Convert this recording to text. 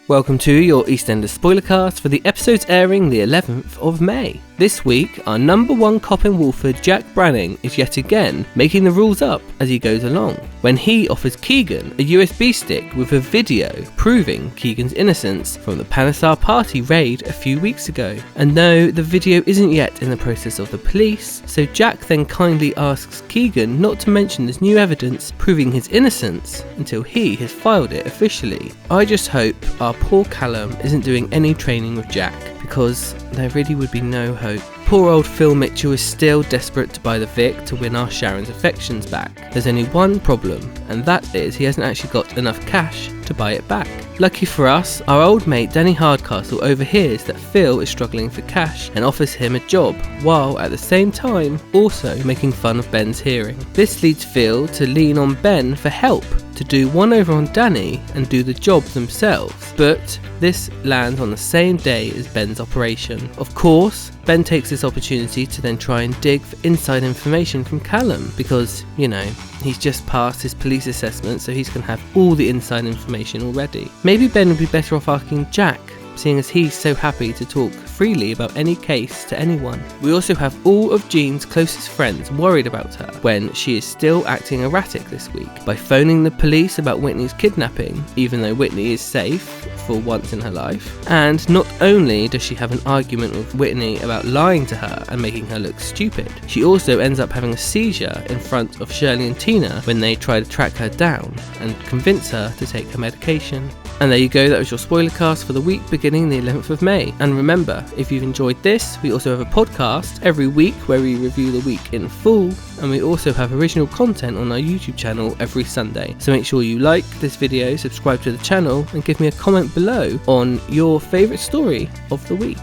Welcome to your EastEnders Spoilercast for the episodes airing the 11th of May. This week, our number one cop in Walford, Jack Branning, is yet again making the rules up as he goes along, when he offers Keegan a USB stick with a video proving Keegan's innocence from the Panesar party raid a few weeks ago. And no, the video isn't yet in the process of the police, so Jack then kindly asks Keegan not to mention this new evidence proving his innocence until he has filed it officially. I just hope our poor Callum isn't doing any training with Jack, because there really would be no hope. Poor old Phil Mitchell is still desperate to buy the Vic to win our Sharon's affections back. There's only one problem, and that is he hasn't actually got enough cash to buy it back. Lucky for us, our old mate Danny Hardcastle overhears that Phil is struggling for cash and offers him a job, while at the same time also making fun of Ben's hearing. This leads Phil to lean on Ben for help, to do one over on Danny and do the job themselves, but this lands on the same day as Ben's operation. Of course, Ben takes this opportunity to then try and dig for inside information from Callum, because, you know, he's just passed his police assessment, so he's going to have all the inside information already. Maybe Ben would be better off asking Jack, seeing as he's so happy to talk freely about any case to anyone. We also have all of Jean's closest friends worried about her when she is still acting erratic this week by phoning the police about Whitney's kidnapping, even though Whitney is safe for once in her life. And not only does she have an argument with Whitney about lying to her and making her look stupid, she also ends up having a seizure in front of Shirley and Tina when they try to track her down and convince her to take her medication. And there you go, that was your spoiler cast for the week beginning the 11th of May. And remember, if you've enjoyed this, we also have a podcast every week where we review the week in full, and we also have original content on our YouTube channel every Sunday. So make sure you like this video, subscribe to the channel, and give me a comment below on your favourite story of the week.